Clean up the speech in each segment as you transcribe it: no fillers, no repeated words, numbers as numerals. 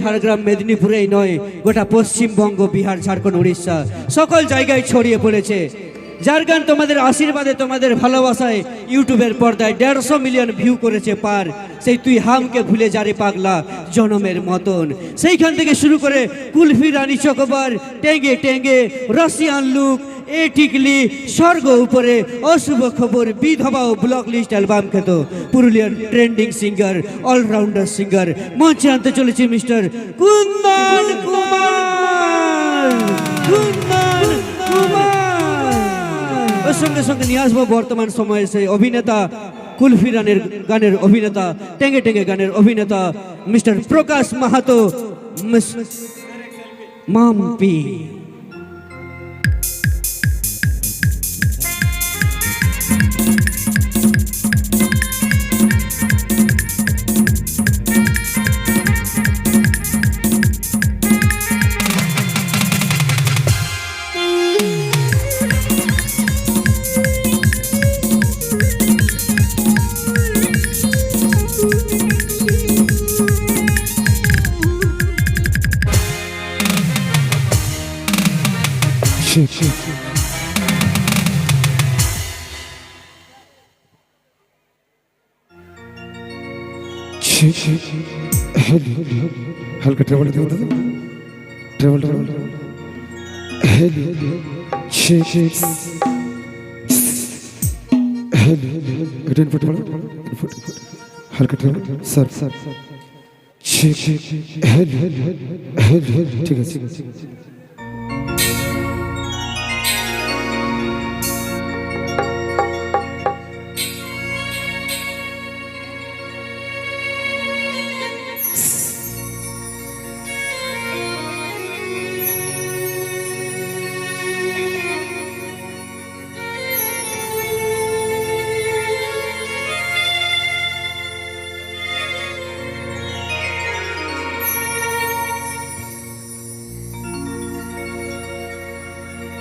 ঝাড়গ্রাম মেদিনীপুরেই নয়, গোটা পশ্চিমবঙ্গ, বিহার, ঝাড়খণ্ড, উড়িষ্যা সকল জায়গায় ছড়িয়ে পড়েছে। যার গান তোমাদের আশীর্বাদে, তোমাদের ভালোবাসায় ইউটিউবের পর্দায় 150 মিলিয়ন ভিউ করেছে পার। সেই তুই হামকে ভুলে যারে পাগলা জনমের মতন, সেইখান থেকে শুরু করে কুলফি রানী চকোবার, টেঙ্গে টেঙ্গে, রাশিয়ান লুক, এ টিকলি, স্বর্গ উপরে, অশুভ খবর, বিধবা ও ব্লক লিস্ট অ্যালবাম খেত পুরুলিয়ার ট্রেন্ডিং সিঙ্গার, অলরাউন্ডার সিঙ্গার মঞ্চে আনতে চলেছি মিস্টার কুন্দন কুমার। কুন্দন কুমার ওর সঙ্গে সঙ্গে নিয়ে আসবো বর্তমান সময়ে সেই অভিনেতা, কুলফি রানের গানের অভিনেতা, টেঙ্গে টেঙ্গে গানের অভিনেতা মিস্টার প্রকাশ মাহাতো, মাম্পি। हल्का ट्रेवल ट्रेवल हल्का ट्रेवल सर सर ठीक है।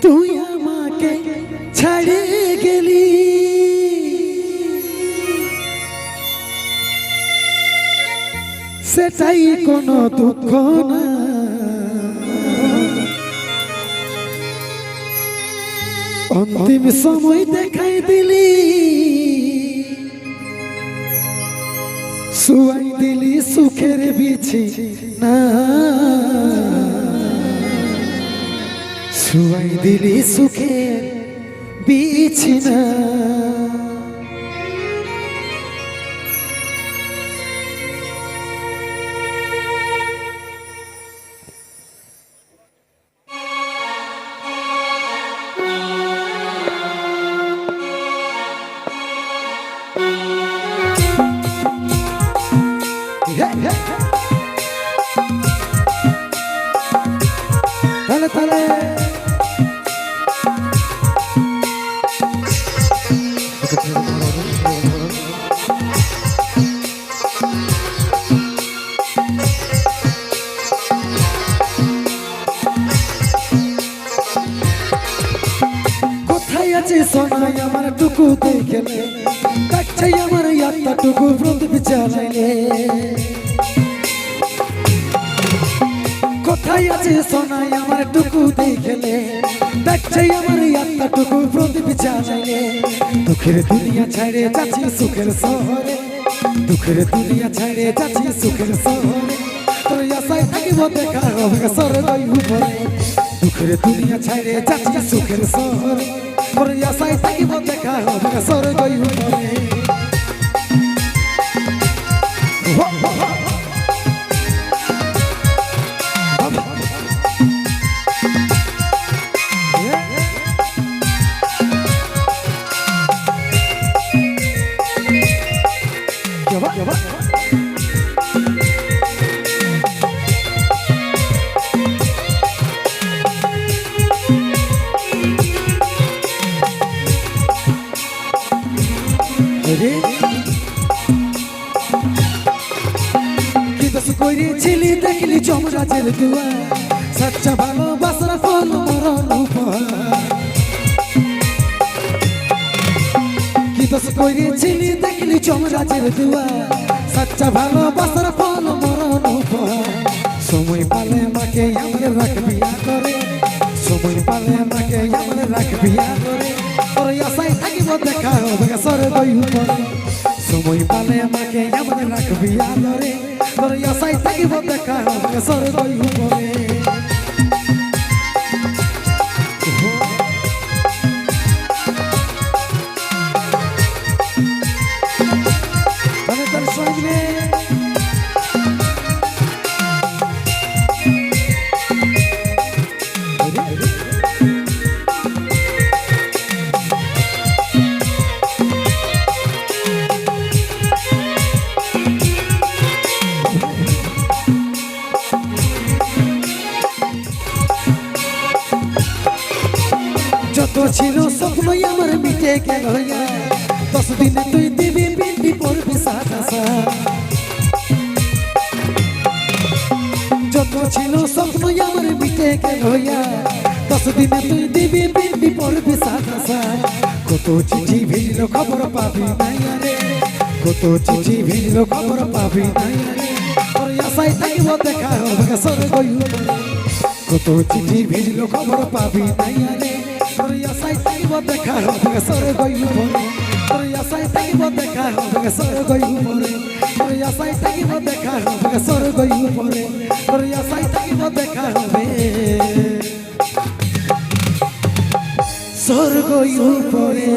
তুই আমাকে ছাড়ে গেলি, সেটাই কোনো দুঃখ না। অন্তিম সময় দেখাই দিলি, শুয়াই দিলি সুখের বিছি না, শুয়াই দিলি সুখের বিছানা। তালে তালে কোথায় আছে সোনাই আমার টুকু দেখলে, দেখছাই আমার ইয়াত্তা টুকু প্রদীপ জ্বালাইলে। কোথায় আছে সোনাই আমার টুকু দেখলে, দেখছাই আমার ইয়াত্তা টুকু প্রদীপ জ্বালাইলে। দুঃখের দুনিয়া ছাড়ে যাচ্ছি সুখের শহরে, দুঃখের দুনিয়া ছাড়ে যাচ্ছি সুখের শহরে। তোর আশায় থাকিব দেখা হবে স্বর্গই উপরে, দুঃখের দুনিয়া ছাড়ে যাচ্ছি সুখের শহরে। তোর আশায় থাকিব দেখা হবে স্বর্গই উপরে। করেছিলি দেখলি যমরাজের দুয়ার, সচ্চা ভালোবাসার ফল মরণ উপহার। কি দোষ করেছিলি দেখলি যমরাজের দুয়ার, সচ্চা ভালোবাসার ফল মরণ উপহার। সময় পালে আমাকে আমার রাখবি করে সময় পালে আমাকে আমার রাখবি করে তোর আশায় থাকিব দেখা হবে স্বর্গ উপরে সময় পালে আমাকে আমার রাখবি করে তোর আশায় থাকিব দেখা হবে স্বর্গ উপরে যত ছিল স্বপ্নই আমার মিটে গেল 10 দিনে তুই দিবি পিন্ডি পড়বি সাদা যত ছিল স্বপ্নই আমার মিটে গেল 10 দিনে তুই দিবি পিন্ডি পড়বি সাদা কত চিঠি ভিড়ল খবর পাবি নাই রে কত চিঠি ভিড়ল খবর পাবি নাই রে তোর আশায় থাকিব দেখা হবে স্বর্গ উপরে কত চিঠি ভিড়ল খবর পাবি নাই রে তোর আশায় থাকিব দেখা হবে স্বর্গ উপরে তোর আশায় থাকিব দেখা হবে স্বর্গ উপরে তোর আশায় থাকিব দেখা হবে স্বর্গ উপরে তোর আশায় থাকিব দেখা হবে স্বর্গ উপরে